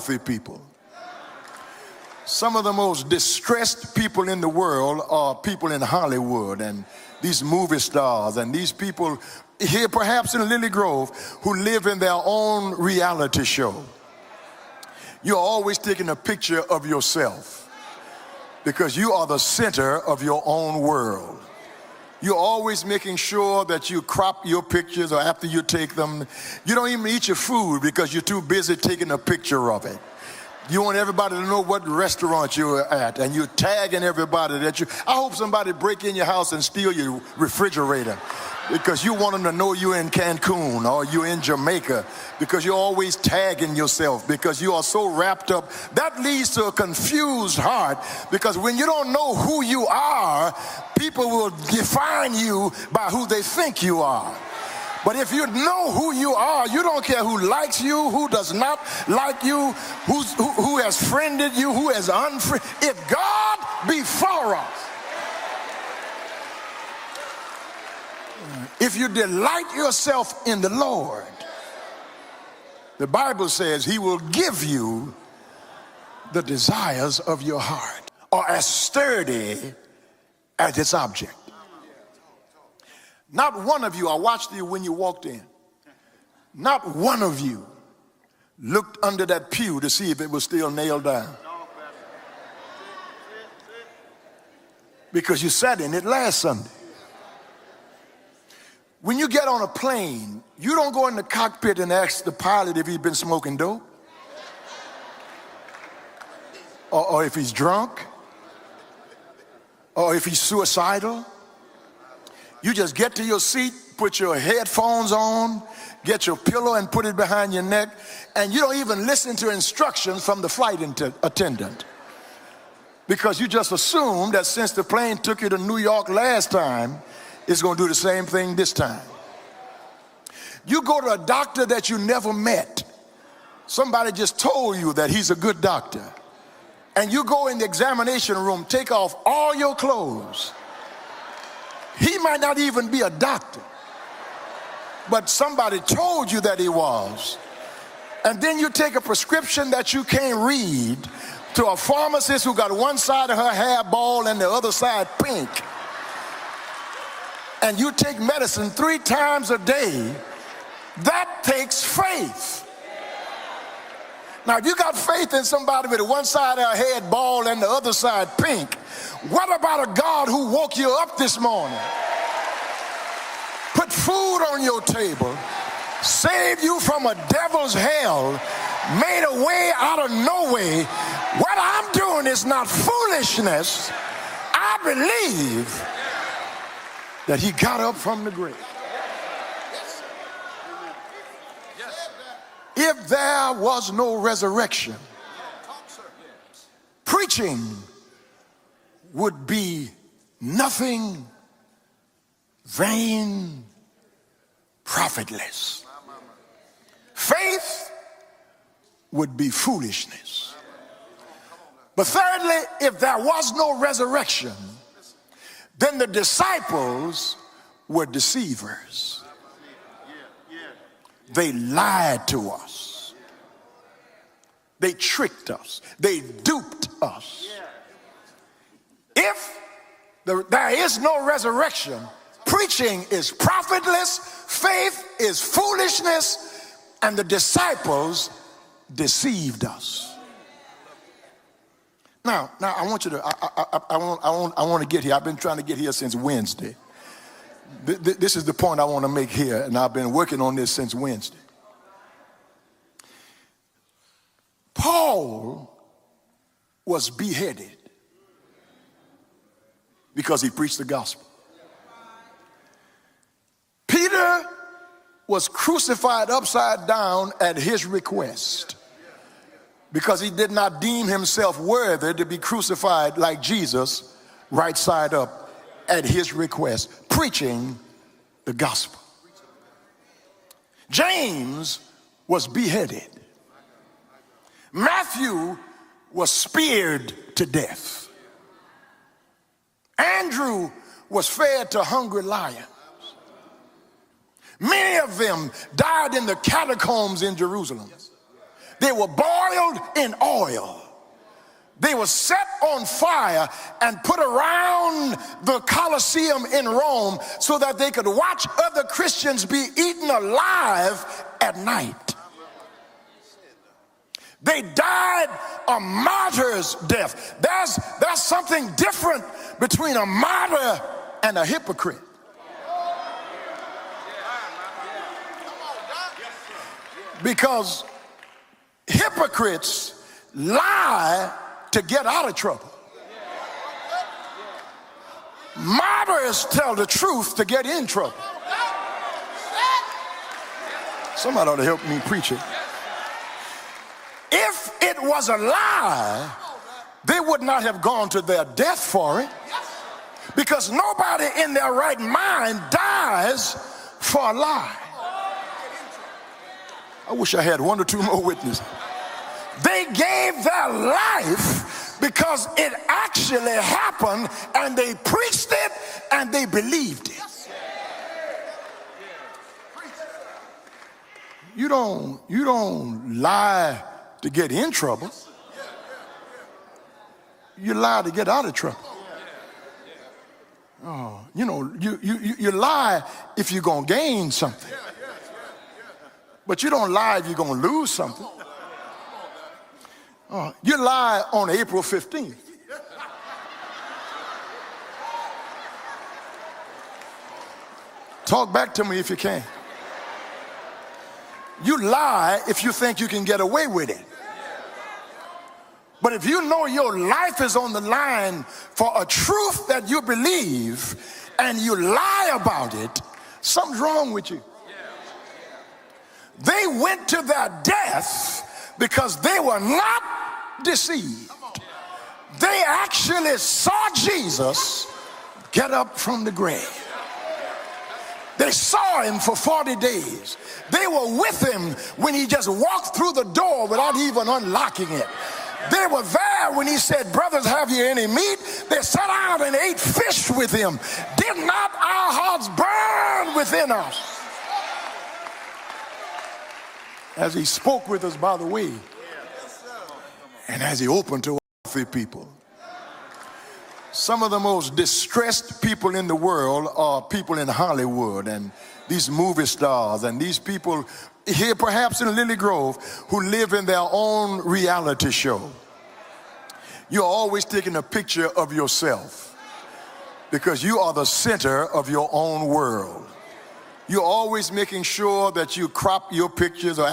wealthy people. Some of the most distressed people in the world are people in Hollywood and these movie stars and these people here perhaps in Lily Grove who live in their own reality show. You're always taking a picture of yourself because you are the center of your own world. You're always making sure that you crop your pictures, or after you take them, you don't even eat your food because you're too busy taking a picture of it. You want everybody to know what restaurant you're at, and you're tagging everybody that you. I hope somebody break in your house and steal your refrigerator because you want them to know you're in Cancun or you're in Jamaica, because you're always tagging yourself because you are so wrapped up. That leads to a confused heart, because when you don't know who you are, people will define you by who they think you are. But if you know who you are, you don't care who likes you, who does not like you, who has friended you, who has unfriended. If God be for us, if you delight yourself in the Lord, the Bible says he will give you the desires of your heart, or as sturdy as its object. Not one of you, I watched you when you walked in, not one of you looked under that pew to see if it was still nailed down, because you sat in it last Sunday. When you get on a plane, you don't go in the cockpit and ask the pilot if he's been smoking dope or if he's drunk or if he's suicidal. You just get to your seat, put your headphones on, get your pillow and put it behind your neck, and you don't even listen to instructions from the flight attendant, because you just assume that since the plane took you to New York last time, it's going to do the same thing this time. You go to a doctor that you never met. Somebody just told you that he's a good doctor. And you go in the examination room, take off all your clothes. He might not even be a doctor, but somebody told you that he was. And then you take a prescription that you can't read to a pharmacist who got one side of her hair bald and the other side pink. And you take medicine 3 times a day. That takes faith. Now, if you got faith in somebody with one side of her head bald and the other side pink, what about a God who woke you up this morning, put food on your table, saved you from a devil's hell, made a way out of no way? What I'm doing is not foolishness. I believe that he got up from the grave. If there was no resurrection, preaching would be nothing, vain, profitless. Faith would be foolishness. But thirdly, if there was no resurrection, then the disciples were deceivers. They lied to us. They tricked us. They duped us. If there is no resurrection, preaching is profitless, faith is foolishness, and the disciples deceived us. Now I want you to, I want to get here. I've been trying to get here since Wednesday. This is the point I want to make here, and I've been working on this since Wednesday. Paul was beheaded because he preached the gospel. Peter was crucified upside down at his request because he did not deem himself worthy to be crucified like Jesus, right side up, at his request, preaching the gospel. James was beheaded. Matthew was speared to death. Andrew was fed to hungry lions. Many of them died in the catacombs in Jerusalem. They were boiled in oil. They were set on fire and put around the Colosseum in Rome so that they could watch other Christians be eaten alive at night. They died a martyr's death. There's something different between a martyr and a hypocrite. Because hypocrites lie to get out of trouble. Martyrs tell the truth to get in trouble. Somebody ought to help me preach it. If it was a lie, they would not have gone to their death for it, because nobody in their right mind dies for a lie. I wish I had one or two more witnesses. They gave their life because it actually happened, and they preached it and they believed it. You don't lie to get in trouble. You lie to get out of trouble. Oh, you lie if you're going to gain something. But you don't lie if you're going to lose something. You lie on April 15th. Talk back to me if you can. You lie if you think you can get away with it. But if you know your life is on the line for a truth that you believe and you lie about it, something's wrong with you. They went to their death because they were not deceived. They actually saw Jesus get up from the grave. They saw him for 40 days. They were with him when he just walked through the door without even unlocking it. They were there when he said, "Brothers, have you any meat?" They sat down and ate fish with him. Did not our hearts burn within us as he spoke with us by the way, and as he opened to wealthy people? Some of the most distressed people in the world are people in Hollywood and these movie stars and these people here perhaps in Lily Grove who live in their own reality show. You're always taking a picture of yourself because you are the center of your own world. You're always making sure that you crop your pictures or